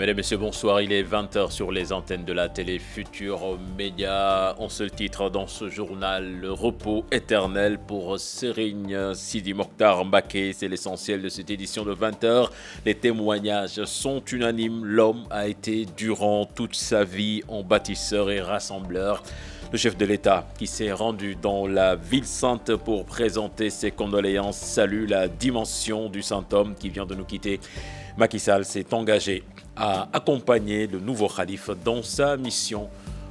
Mesdames et messieurs, bonsoir. Il est 20h sur les antennes de la télé Futurs Médias. Un seul titre dans ce journal, le repos éternel pour Serigne Sidi Mokhtar Mbacké. C'est l'essentiel de cette édition de 20h. Les témoignages sont unanimes. L'homme a été durant toute sa vie un bâtisseur et rassembleur. Le chef de l'État qui s'est rendu dans la ville sainte pour présenter ses condoléances salue la dimension du saint homme qui vient de nous quitter. Macky Sall s'est engagé à accompagner le nouveau khalife dans sa mission.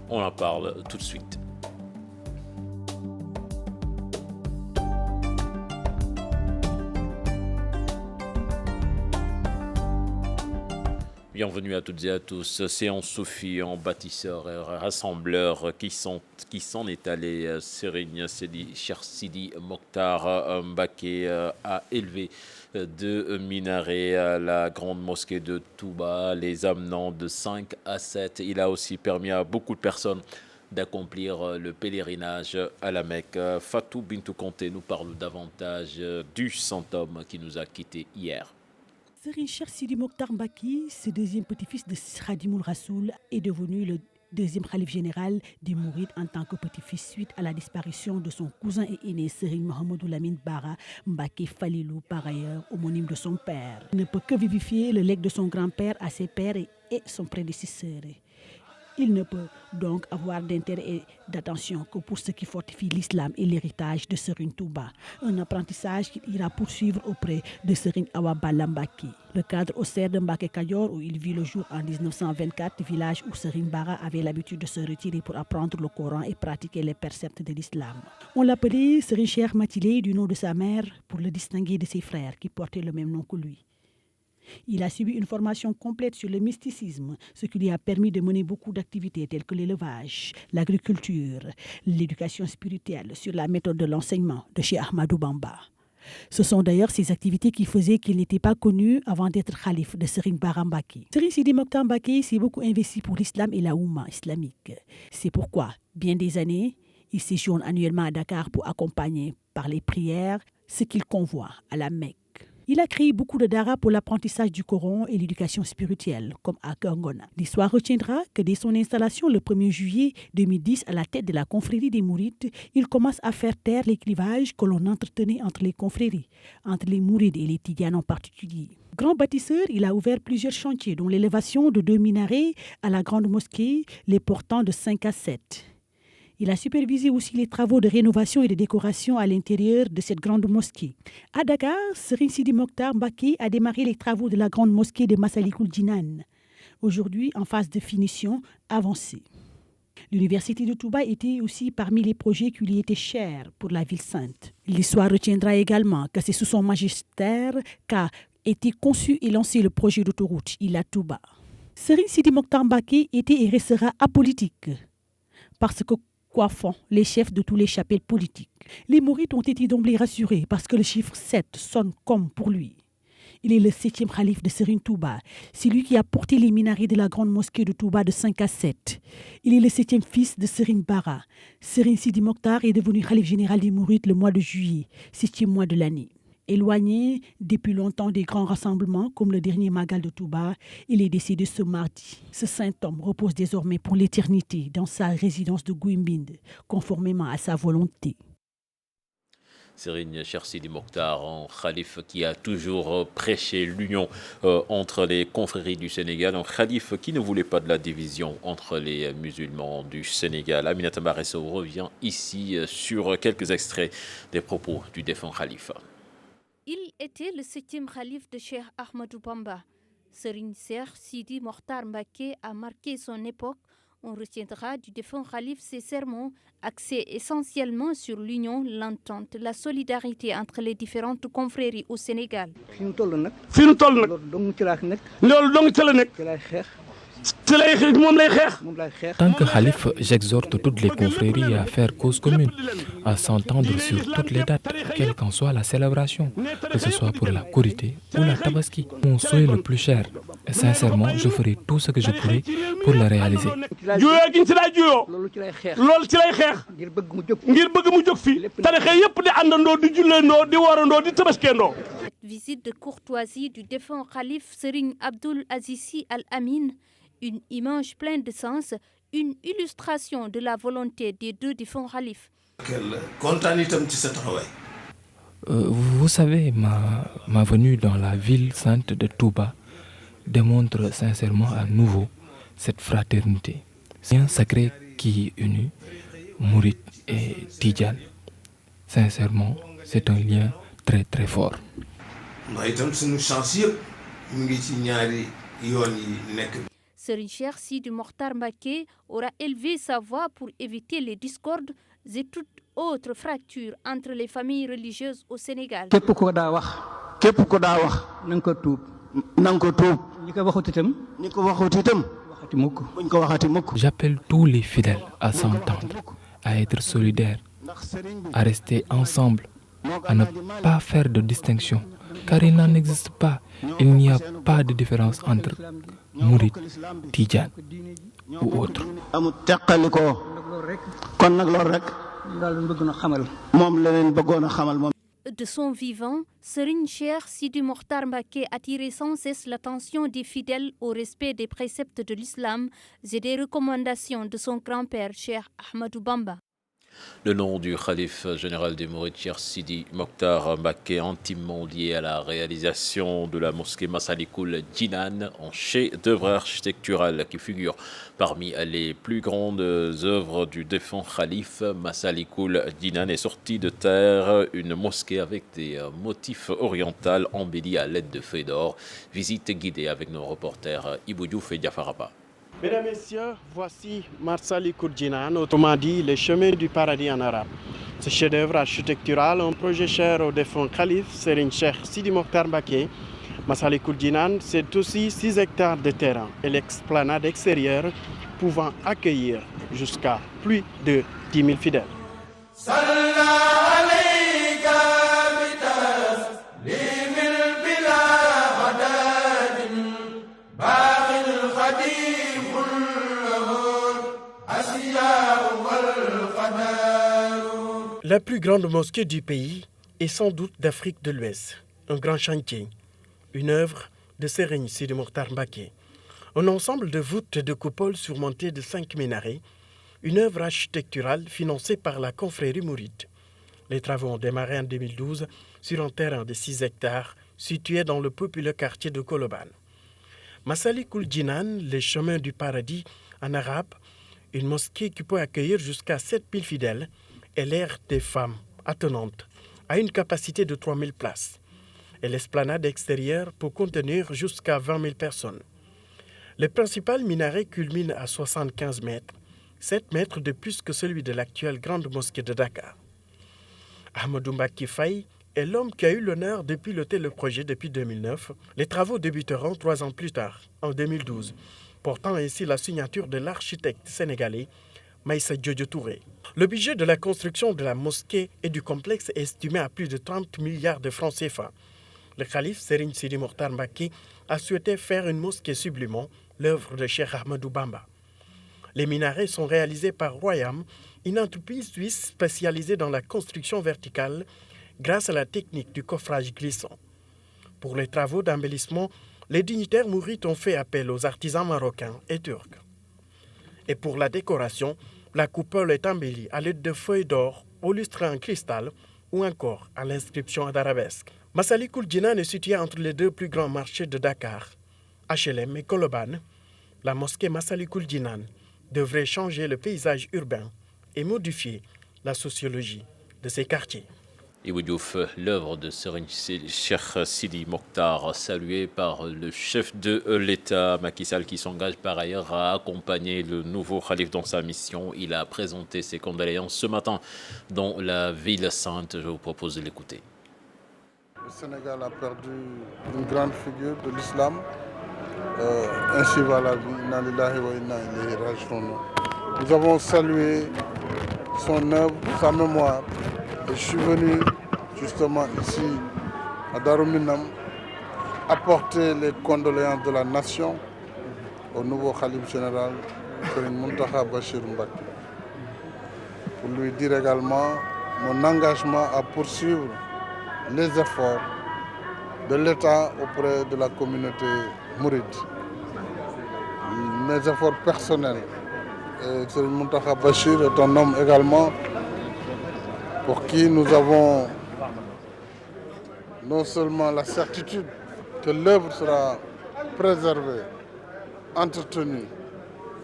On en parle tout de suite. Bienvenue à toutes et à tous. C'est en Sophie, en bâtisseur et rassembleur qui s'en est allé. Serigne Sidi Mokhtar Mbacké a élevé de minarets à la grande mosquée de Touba, les amenant de 5 à 7. Il a aussi permis à beaucoup de personnes d'accomplir le pèlerinage à la Mecque. Fatou Bintou Conté nous parle davantage du saint homme qui nous a quittés hier. Serigne Sidi Mokhtar Mbacké, ce deuxième petit-fils de Khadimoul Rassoul, est devenu le deuxième khalife général des Mourides en tant que petit-fils suite à la disparition de son cousin et aîné Serigne Mohamedou Lamine Bara Mbacké Falilou, par ailleurs homonyme de son père. Il ne peut que vivifier le legs de son grand-père à ses pères et son prédécesseur. Il ne peut donc avoir d'intérêt et d'attention que pour ce qui fortifie l'islam et l'héritage de Serigne Touba. Un apprentissage qu'il ira poursuivre auprès de Serigne Awa Balla Mbacké. Le cadre austère de Mbacké Kadior où il vit le jour en 1924, village où Serigne Bara avait l'habitude de se retirer pour apprendre le Coran et pratiquer les préceptes de l'islam. On l'appelait Serigne Cheikh Matilé du nom de sa mère pour le distinguer de ses frères qui portaient le même nom que lui. Il a suivi une formation complète sur le mysticisme, ce qui lui a permis de mener beaucoup d'activités telles que l'élevage, l'agriculture, l'éducation spirituelle sur la méthode de l'enseignement de Cheikh Ahmadou Bamba. Ce sont d'ailleurs ces activités qui faisaient qu'il n'était pas connu avant d'être khalife de Serigne Bara Mbacké. Serigne Sidi Mokhtar Mbacké s'est beaucoup investi pour l'islam et la Oumma islamique. C'est pourquoi, bien des années, il séjourne annuellement à Dakar pour accompagner par les prières ce qu'il convoie à la Mecque. Il a créé beaucoup de daras pour l'apprentissage du Coran et l'éducation spirituelle, comme à Kerngona. L'histoire retiendra que dès son installation le 1er juillet 2010 à la tête de la confrérie des Mourides, il commence à faire taire les clivages que l'on entretenait entre les confréries, entre les Mourides et les Tidianes en particulier. Grand bâtisseur, il a ouvert plusieurs chantiers, dont l'élévation de 2 minarets à la grande mosquée, les portant de 5 à 7. Il a supervisé aussi les travaux de rénovation et de décoration à l'intérieur de cette grande mosquée. À Dakar, Serigne Sidi Mokhtar Mbacké a démarré les travaux de la grande mosquée de Massalikul Jinan, aujourd'hui en phase de finition avancée. L'université de Touba était aussi parmi les projets qui lui étaient chers pour la ville sainte. L'histoire retiendra également que c'est sous son magistère qu'a été conçu et lancé le projet d'autoroute Ila Touba. Serigne Sidi Mokhtar Mbacké était et restera apolitique, parce que quoi font les chefs de tous les chapelles politiques. Les Mourides ont été d'emblée rassurés parce que le chiffre 7 sonne comme pour lui. Il est le 7e khalife de Serigne Touba. C'est lui qui a porté les minarets de la grande mosquée de Touba de 5 à 7. Il est le 7e fils de Serigne Bara. Serigne Sidi Mokhtar est devenu khalife général des Mourides le mois de juillet, 7e mois de l'année. Éloigné depuis longtemps des grands rassemblements comme le dernier Magal de Touba, il est décédé ce mardi. Ce saint homme repose désormais pour l'éternité dans sa résidence de Gouimbinde, conformément à sa volonté. Serigne Sidi Mokhtar, un khalife qui a toujours prêché l'union entre les confréries du Sénégal, un khalife qui ne voulait pas de la division entre les musulmans du Sénégal. Aminata Baresso revient ici sur quelques extraits des propos du défunt khalife. Il était le 7e khalife de Cheikh Ahmadou Bamba. Serigne Sidi Mokhtar Mbacké a marqué son époque. On retiendra du défunt khalife ses sermons axés essentiellement sur l'union, l'entente, la solidarité entre les différentes confréries au Sénégal. Tant que khalife, j'exhorte toutes les confréries à faire cause commune, à s'entendre sur toutes les dates, quelle qu'en soit la célébration, que ce soit pour la Korité ou la Tabaski. Mon souhait le plus cher. Et sincèrement, je ferai tout ce que je pourrai pour le réaliser. visite de courtoisie du défunt calife Serigne Abdoul Aziz Sy Al Amine, une image pleine de sens, une illustration de la volonté des deux défunts califes. Vous savez, ma venue dans la ville sainte de Touba démontre sincèrement à nouveau cette fraternité. C'est un sacré qui unit Mouride et Tidjane. Sincèrement, c'est un lien très très fort. Serigne Cheikh Sidi Mokhtar Mbacké aura élevé sa voix pour éviter les discordes et toute autre fracture entre les familles religieuses au Sénégal. J'appelle tous les fidèles à s'entendre, à être solidaires, à rester ensemble, à ne pas faire de distinction, car il n'en existe pas. Il n'y a pas de différence entre Mouride, Tidjane ou autre. De son vivant, Serigne Cheikh Sidi Mokhtar Mbacké attirait sans cesse l'attention des fidèles au respect des préceptes de l'islam et des recommandations de son grand-père, Cheikh Ahmadou Bamba. Le nom du khalife général des Mourides, Cheikh Sidi Mokhtar Mbacké, intimement lié à la réalisation de la mosquée Massalikul Jinan, en chef-d'œuvre architectural qui figure parmi les plus grandes œuvres du défunt khalife. Massalikul Jinan est sorti de terre, une mosquée avec des motifs orientaux embellis à l'aide de feuilles d'or. Visite guidée avec nos reporters Ibou Diouf et Diafarapa. Mesdames et messieurs, voici Massalikul Jinan, autrement dit les chemins du paradis en arabe. Ce chef-d'œuvre architectural, un projet cher au défunt calife Serigne Cheikh Sidi Mokhtar Mbacké. Massalikul Jinan, c'est aussi 6 hectares de terrain et l'explanade extérieure pouvant accueillir jusqu'à plus de 10 000 fidèles. La plus grande mosquée du pays est sans doute d'Afrique de l'Ouest. Un grand chantier, une œuvre de Serigne Sidi Mokhtar Mbacké. Un ensemble de voûtes et de coupoles surmontées de 5 minarets, une œuvre architecturale financée par la confrérie mouride. Les travaux ont démarré en 2012 sur un terrain de 6 hectares situé dans le populaire quartier de Koloban. Massalikul Jinan, les chemins du paradis en arabe, une mosquée qui peut accueillir jusqu'à 7000 fidèles, est l'aire des femmes attenantes, à une capacité de 3000 places. Et l'esplanade extérieure peut contenir jusqu'à 20 000 personnes. Le principal minaret culmine à 75 mètres, 7 mètres de plus que celui de l'actuelle grande mosquée de Dakar. Ahmadou Mbacké Faye est l'homme qui a eu l'honneur de piloter le projet depuis 2009. Les travaux débuteront 3 ans plus tard, en 2012, portant ainsi la signature de l'architecte sénégalais Maïssa Diodio Touré. Le budget de la construction de la mosquée et du complexe est estimé à plus de 30 milliards de francs CFA. Le calife Serigne Sidi Mokhtar Mbacké a souhaité faire une mosquée sublimant l'œuvre de Cheikh Ahmadou Bamba. Les minarets sont réalisés par Royam, une entreprise suisse spécialisée dans la construction verticale grâce à la technique du coffrage glissant. Pour les travaux d'embellissement, les dignitaires mourides ont fait appel aux artisans marocains et turcs. Et pour la décoration, la coupole est embellie à l'aide de feuilles d'or au lustre en cristal ou encore à l'inscription d'arabesque. Massalikul Jinan est située entre les 2 plus grands marchés de Dakar, HLM et Koloban. La mosquée Massalikul Jinan devrait changer le paysage urbain et modifier la sociologie de ces quartiers. Ibou Diouf, l'œuvre de Serigne Cheikh Sidi Mokhtar, saluée par le chef de l'État, Macky Sall, qui s'engage par ailleurs à accompagner le nouveau khalife dans sa mission. Il a présenté ses condoléances ce matin dans la ville sainte. Je vous propose de l'écouter. Le Sénégal a perdu une grande figure de l'islam. Ainsi va la vie. Inna lillahi wa inna ilayhi raji'un. Nous avons salué son œuvre, sa mémoire. Et je suis venu justement ici à Darou Minam apporter les condoléances de la nation au nouveau khalife général, Serigne Mountakha Bachir Mbacké. Pour lui dire également mon engagement à poursuivre les efforts de l'État auprès de la communauté mouride. Mes efforts personnels, et Serigne Mountakha Bachir est un homme également pour qui nous avons non seulement la certitude que l'œuvre sera préservée, entretenue,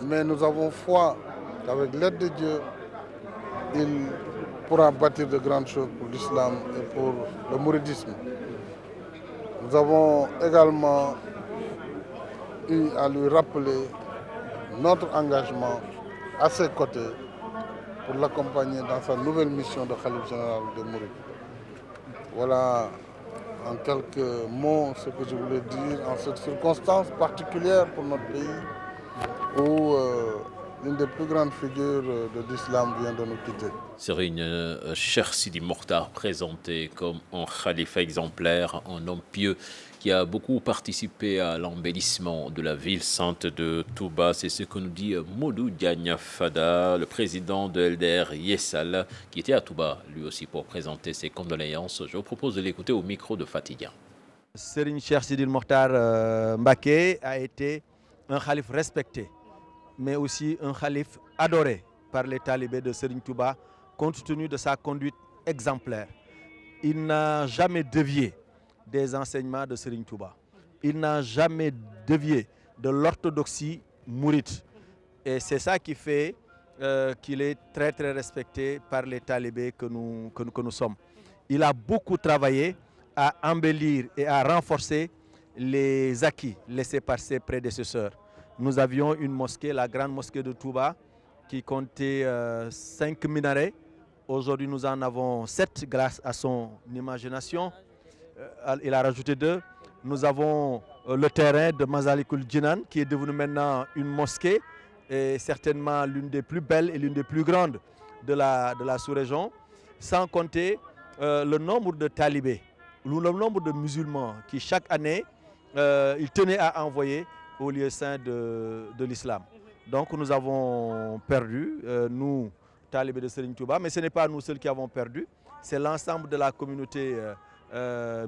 mais nous avons foi qu'avec l'aide de Dieu, il pourra bâtir de grandes choses pour l'islam et pour le mouridisme. Nous avons également eu à lui rappeler notre engagement à ses côtés pour l'accompagner dans sa nouvelle mission de Khalife général des Mourides. Voilà en quelques mots ce que je voulais dire en cette circonstance particulière pour notre pays où l'une des plus grandes figures de l'islam vient de nous quitter. Serigne Cheikh Sidi Mokhtar, présenté comme un khalife exemplaire, un homme pieux qui a beaucoup participé à l'embellissement de la ville sainte de Touba. C'est ce que nous dit Modou Diagne Fada, le président de LDR Yessal, qui était à Touba lui aussi pour présenter ses condoléances. Je vous propose de l'écouter au micro de Fatidia. Serigne Cheikh Sidi Mokhtar Mbacké a été un khalife respecté, mais aussi un khalife adoré par les talibés de Serigne Touba, compte tenu de sa conduite exemplaire. Il n'a jamais dévié des enseignements de Serigne Touba. Il n'a jamais dévié de l'orthodoxie mouride. Et c'est ça qui fait qu'il est très très respecté par les talibés que nous sommes. Il a beaucoup travaillé à embellir et à renforcer les acquis laissés par ses prédécesseurs. Nous avions une mosquée, la grande mosquée de Touba, qui comptait 5 minarets. Aujourd'hui, nous en avons 7 grâce à son imagination. Il a rajouté 2. Nous avons le terrain de Masalikul Jinan qui est devenu maintenant une mosquée et certainement l'une des plus belles et l'une des plus grandes de la sous-région. Sans compter le nombre de talibés, le nombre de musulmans qui chaque année, il tenait à envoyer au lieu saint de l'islam. Donc nous avons perdu, nous, talibés de Serigne Touba, mais ce n'est pas nous seuls qui avons perdu, c'est l'ensemble de la communauté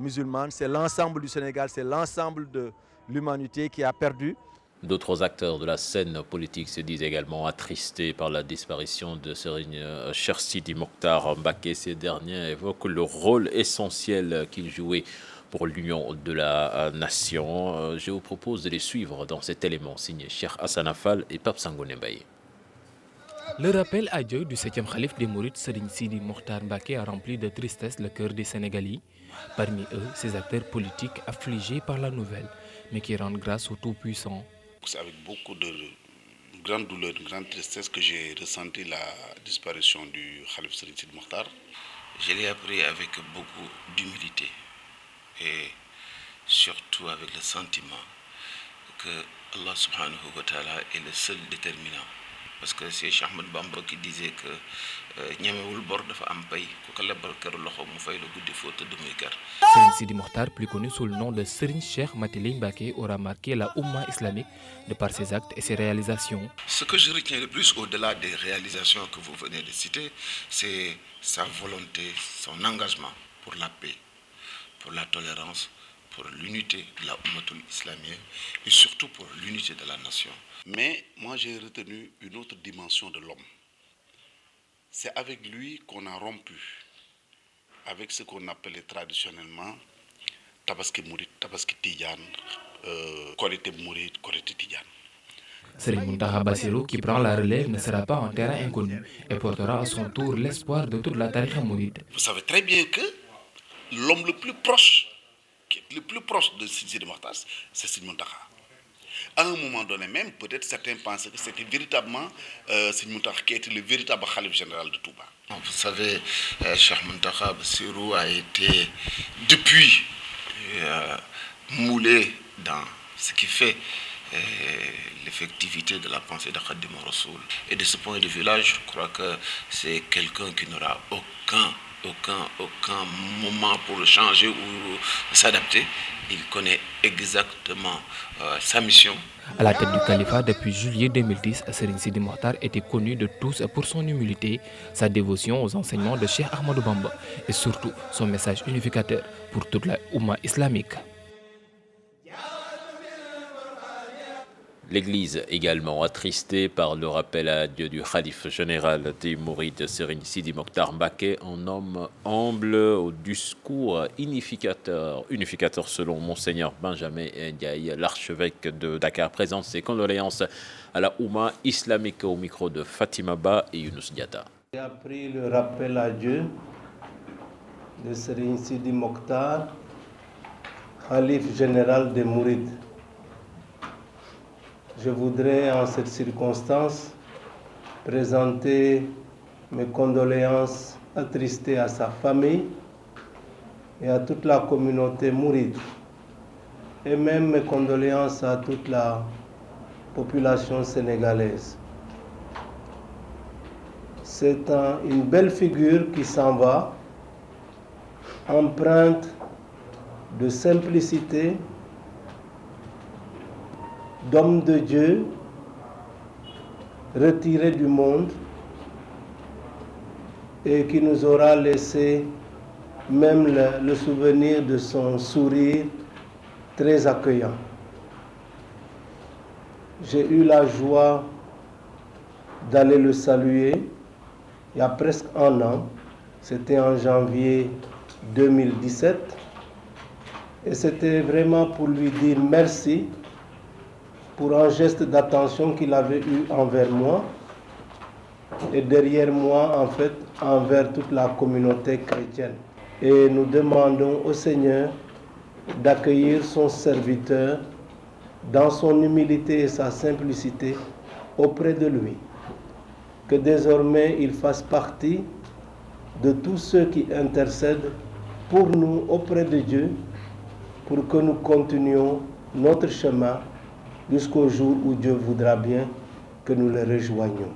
musulmane, c'est l'ensemble du Sénégal, c'est l'ensemble de l'humanité qui a perdu. D'autres acteurs de la scène politique se disent également attristés par la disparition de Serigne Cheikh Sidi Mokhtar Mbacké. Ces derniers évoquent le rôle essentiel qu'il jouait pour l'union de la nation. Je vous propose de les suivre dans cet élément signé Cheikh Hassan Fall et Pape Sangoné Mbaye. Le rappel à Dieu du 7e khalife des Mourides, Serigne Sidi Mokhtar Mbacké, a rempli de tristesse le cœur des Sénégalais. Parmi eux, ces acteurs politiques affligés par la nouvelle, mais qui rendent grâce au Tout-Puissant. C'est avec beaucoup de grande douleur, de grande tristesse que j'ai ressenti la disparition du khalife Serigne Sidi Mokhtar. Je l'ai appris avec beaucoup d'humilité et surtout avec le sentiment que Allah subhanahu wa ta'ala est le seul déterminant. Parce que c'est Cheikh Ahmadou Bamba qui disait que ñemewul bor dafa am pay ku ko lebal kër loxo mu fay la guddi foo tëdd muy kër. Serigne Sidi Mokhtar, plus connu sous le nom de Serigne Cheikh Matiley Mbacké, aura marqué la Oumma islamique de par ses actes et ses réalisations. Ce que je retiens le plus au-delà des réalisations que vous venez de citer, c'est sa volonté, son engagement pour la paix, pour la tolérance, pour l'unité de la Oummatul islamienne et surtout pour l'unité de la nation. Mais moi j'ai retenu une autre dimension de l'homme. C'est avec lui qu'on a rompu avec ce qu'on appelait traditionnellement Tabaski Mouride, Tabaski Tidjane, Korité Mouride, Korité Tidjane. Serigne Mountakha Bassirou, qui prend la relève, ne sera pas en terrain inconnu et portera à son tour l'espoir de toute la tariqa mouride. Vous savez très bien que l'homme le plus proche de Sidi Mokhtar, c'est Serigne Mountakha. À un moment donné même, peut-être certains pensaient que c'était véritablement Serigne Mountakha qui était le véritable khalife général de Touba. Vous savez, Cheikh Mountakha Bassirou a été depuis moulé dans ce qui fait l'effectivité de la pensée de Khadim Rassoul. Et de ce point de vue-là, je crois que c'est quelqu'un qui n'aura aucun aucun moment pour changer ou s'adapter. Il connaît exactement sa mission. À la tête du califat depuis juillet 2010, Serigne Sidi Mokhtar était connu de tous pour son humilité, sa dévotion aux enseignements de Cheikh Ahmadou Bamba et surtout son message unificateur pour toute la Oumma islamique. L'Église également attestée par le rappel à Dieu du Khalife général des Mourides Serigne Sidi Mokhtar Mbacké, un homme humble au discours unificateur selon Monseigneur Benjamin Ndiaye, l'archevêque de Dakar, présente ses condoléances à la Oumma islamique au micro de Fatima Ba et Younous Diatta. J'ai appris le rappel à Dieu de Serigne Sidi Mokhtar, Khalife général des Mourides. Je voudrais en cette circonstance présenter mes condoléances attristées à sa famille et à toute la communauté mouride, et même mes condoléances à toute la population sénégalaise. C'est une belle figure qui s'en va, empreinte de simplicité, d'homme de Dieu, retiré du monde, et qui nous aura laissé même le souvenir de son sourire très accueillant. J'ai eu la joie d'aller le saluer il y a presque un an, c'était en janvier 2017, et c'était vraiment pour lui dire merci pour un geste d'attention qu'il avait eu envers moi et derrière moi, en fait, envers toute la communauté chrétienne. Et nous demandons au Seigneur d'accueillir son serviteur dans son humilité et sa simplicité auprès de lui. Que désormais il fasse partie de tous ceux qui intercèdent pour nous auprès de Dieu, pour que nous continuions notre chemin jusqu'au jour où Dieu voudra bien que nous le rejoignions.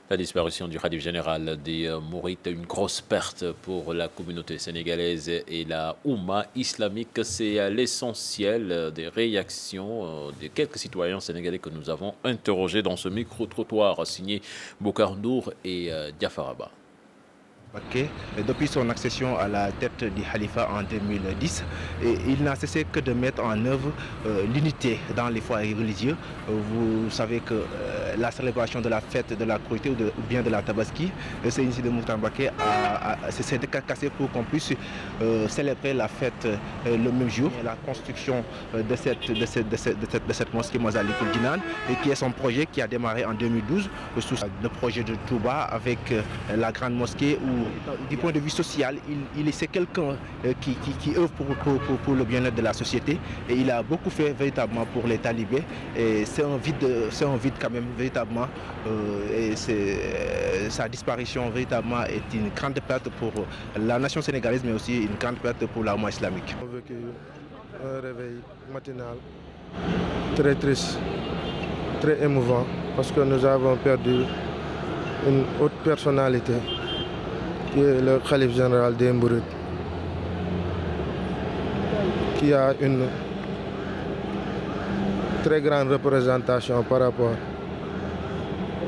La disparition du Khalife général des Mourides est une grosse perte pour la communauté sénégalaise et la Oumma islamique. C'est l'essentiel des réactions des quelques citoyens sénégalais que nous avons interrogés dans ce micro-trottoir signé Bokar Nour et Diafaraba. Depuis son accession à la tête du Khalifa en 2010, il n'a cessé que de mettre en œuvre l'unité dans les foyers religieux. Vous savez que la célébration de la fête de la Korité ou bien de la Tabaski, Serigne Sidi Mokhtar Mbacké s'est décarcassé pour qu'on puisse célébrer la fête le même jour. La construction de cette mosquée Massalikul Jinan, qui est son projet qui a démarré en 2012 sous le projet de Touba avec la grande mosquée où du point de vue social, c'est quelqu'un qui œuvre pour le bien-être de la société, et il a beaucoup fait véritablement pour les talibés, et c'est un vide quand même véritablement, et sa disparition véritablement est une grande perte pour la nation sénégalaise, mais aussi une grande perte pour la Oumma islamique. On a vécu un réveil matinal très triste, très émouvant, parce que nous avons perdu une haute personnalité qui est le Khalife général des Mourides, qui a une très grande représentation par rapport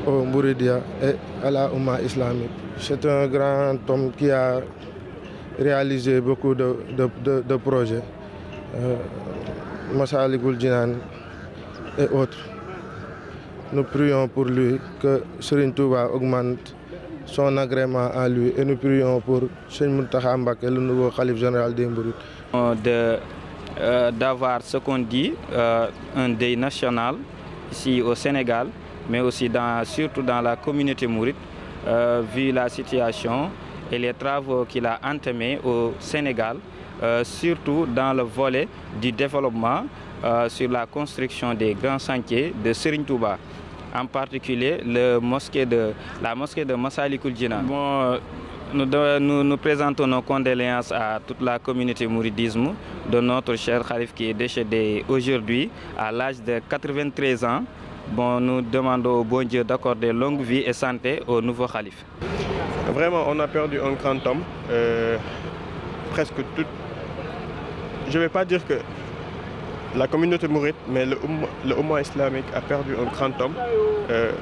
au Mouridia et à la Oumma islamique. C'est un grand homme qui a réalisé beaucoup de projets, Massalikul Jinan et autres. Nous prions pour lui que Serigne Touba augmente son agrément à lui, et nous prions pour Serigne Mountakha Mbacké, le nouveau Khalife général des Mourides. D'avoir ce qu'on dit, un deuil national ici au Sénégal, mais aussi surtout dans la communauté mouride, vu la situation et les travaux qu'il a entamés au Sénégal, surtout dans le volet du développement sur la construction des grands chantiers de Serigne Touba, en particulier la mosquée de Massalikul Jinan. Nous présentons nos condoléances à toute la communauté mouridisme de notre cher Khalife qui est décédé aujourd'hui à l'âge de 93 ans. Nous demandons au bon Dieu d'accorder longue vie et santé au nouveau Khalife. Vraiment, on a perdu un grand homme. Presque tout. Je ne vais pas dire que la communauté mouride, mais le Oumma islamique a perdu un grand homme.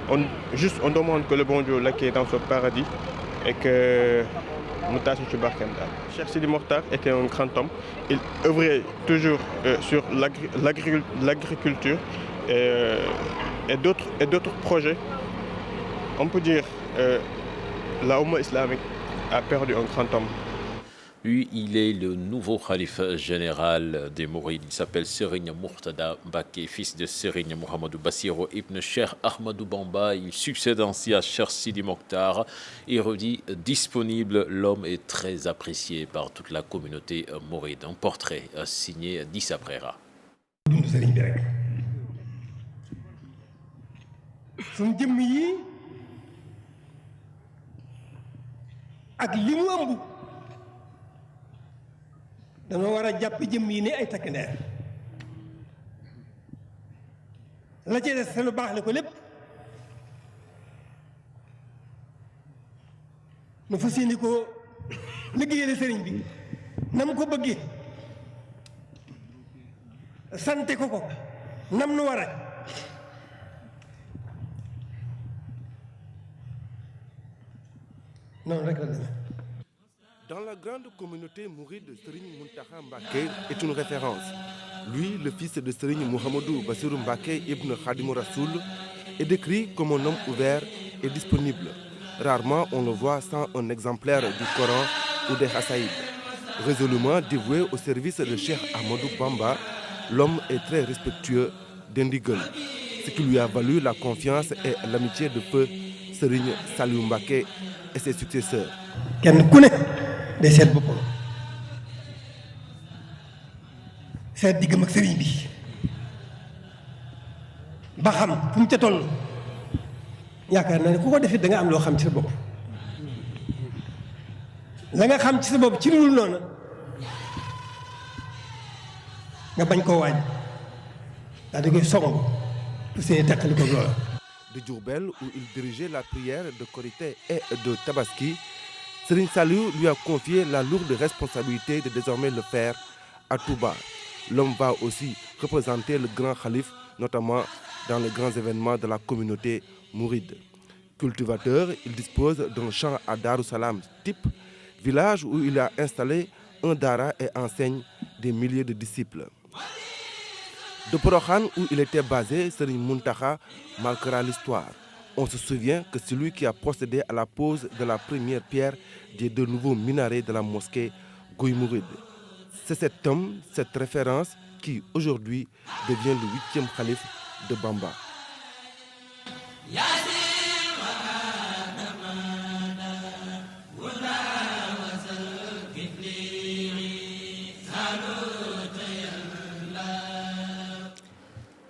On demande que le bon Dieu l'accueille dans ce paradis et que Moutache Chubarkenda. Cheikh Sidi Mokhtar était un grand homme. Il œuvrait toujours sur l'agriculture et d'autres projets. On peut dire la Oumma islamique a perdu un grand homme. Lui, il est le nouveau khalife général des Mourides. Il s'appelle Serigne Murtada Mbacké, fils de Serigne Mohamedou Bassirou ibn Cheikh Ahmadou Bamba. Il succède ainsi à Cheikh Sidi Mokhtar. Érudit disponible, l'homme est très apprécié par toute la communauté mouride. Un portrait signé Dissa Prera. dañoo war a jàpp jëmm yi ne ay takk ndeer la ci des te lu baax la ko lépp nu fas yéene ko liggéeyale sëriñ bi na mu ko bëggee sante ko nam nu war a noonu rek la demee. Dans la grande communauté mouride, Serigne Mountakha Mbacké est une référence. Lui, le fils de Serigne Mohamedou Bassirou Mbacké ibn Khadimou Rassoul, est décrit comme un homme ouvert et disponible. Rarement on le voit sans un exemplaire du Coran ou des Hassaïd. Résolument dévoué au service de Cheikh Ahmadou Bamba, l'homme est très respectueux d'Indigal, ce qui lui a valu la confiance et l'amitié de feu Serigne Saliou Mbacké et ses successeurs. day seet boppam seet diggam ak sëriñ bi ba xam fu mu ca toll yaakaar naa ne ku ko defit da nga am loo xam ci sa bopp la nga xam ci sa bopp ci lu dul noonu nga bañ koo waaj daal di koy song pour seen teqali ko loola. De Diourbel, où il dirigeait la prière de Korité et de Tabaski, Serigne Saliou lui a confié la lourde responsabilité de désormais le faire à Touba. L'homme va aussi représenter le grand khalife, notamment dans les grands événements de la communauté mouride. Cultivateur, il dispose d'un champ à Darou Salam type, village où il a installé un dara et enseigne des milliers de disciples. De Porokhane, où il était basé, Serigne Mountakha marquera l'histoire. On se souvient que c'est lui qui a procédé à la pose de la première pierre des deux nouveaux minarets de la mosquée Guy Mouride. C'est cet homme, cette référence, qui aujourd'hui devient le 8e khalife de Bamba.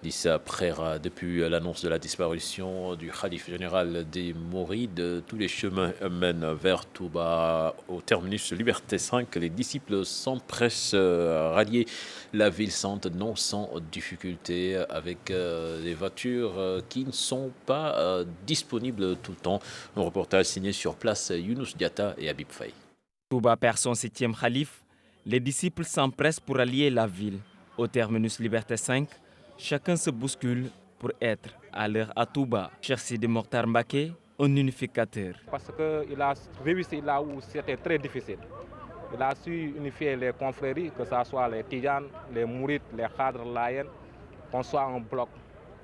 Dissa Prera, depuis l'annonce de la disparition du khalife général des Mourides, tous les chemins mènent vers Touba. Au terminus Liberté 5, les disciples s'empressent à rallier la ville sainte, non sans difficulté, avec des voitures qui ne sont pas disponibles tout le temps. Un reportage signé sur place, Younous Diatta et Habib Faye. Touba perd son 7e khalife. Les disciples s'empressent pour rallier la ville. Au terminus Liberté 5, chacun se bouscule pour être à l'heure à Touba. Cheikh Sidi Mokhtar Mbacké, un unificateur. Parce qu'il a réussi là où c'était très difficile. Il a su unifier les confréries, que ce soit les Tidianes, les Mourides, les Khadr, Layen, qu'on soit en bloc.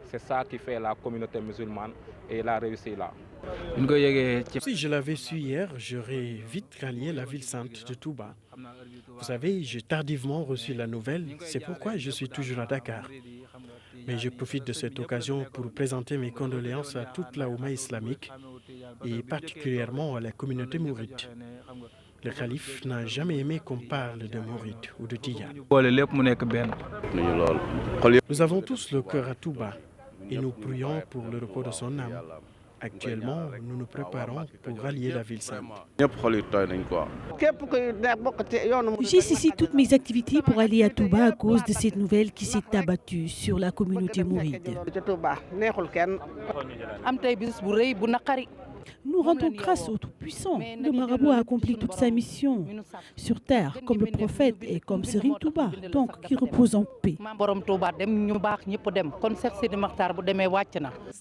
C'est ça qui fait la communauté musulmane et il a réussi là. Si je l'avais su hier, j'aurais vite rallié la ville sainte de Touba. Vous savez, j'ai tardivement reçu la nouvelle, c'est pourquoi je suis toujours à Dakar. Mais je profite de cette occasion pour présenter mes condoléances à toute la Oumma islamique et particulièrement à la communauté mouride. Le calife n'a jamais aimé qu'on parle de mouride ou de Tidiane. Nous avons tous le cœur à Touba et nous prions pour le repos de son âme. Actuellement, nous nous préparons pour rallier la ville sainte. J'ai cessé toutes mes activités pour aller à Touba à cause de cette nouvelle qui s'est abattue sur la communauté mouride. Nous rendons grâce au Tout-Puissant. Le marabout a accompli toute sa mission sur terre, comme le prophète et comme Serigne Touba, donc qui repose en paix.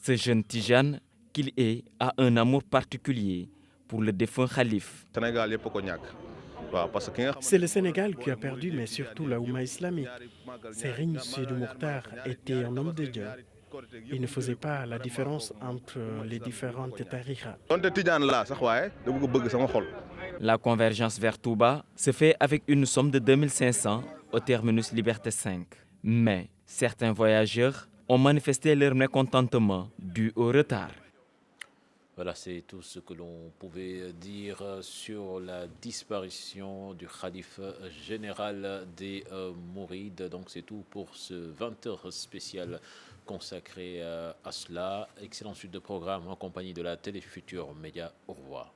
Ce jeune Tijane qu'il est a un amour particulier pour le défunt Khalif. C'est le Sénégal qui a perdu, mais surtout la Oumma islamique. Serigne Sidi Mokhtar était un homme de Dieu. Il ne faisait pas la différence entre les différentes tariqas. La convergence vers Touba se fait avec une somme de 2500 au terminus Liberté 5. Mais certains voyageurs ont manifesté leur mécontentement dû au retard. Voilà, c'est tout ce que l'on pouvait dire sur la disparition du Khalif général des Mourides. Donc c'est tout pour ce 20h spécial consacré à cela. Excellente suite de programme en compagnie de la Télé Futurs Médias. Au revoir.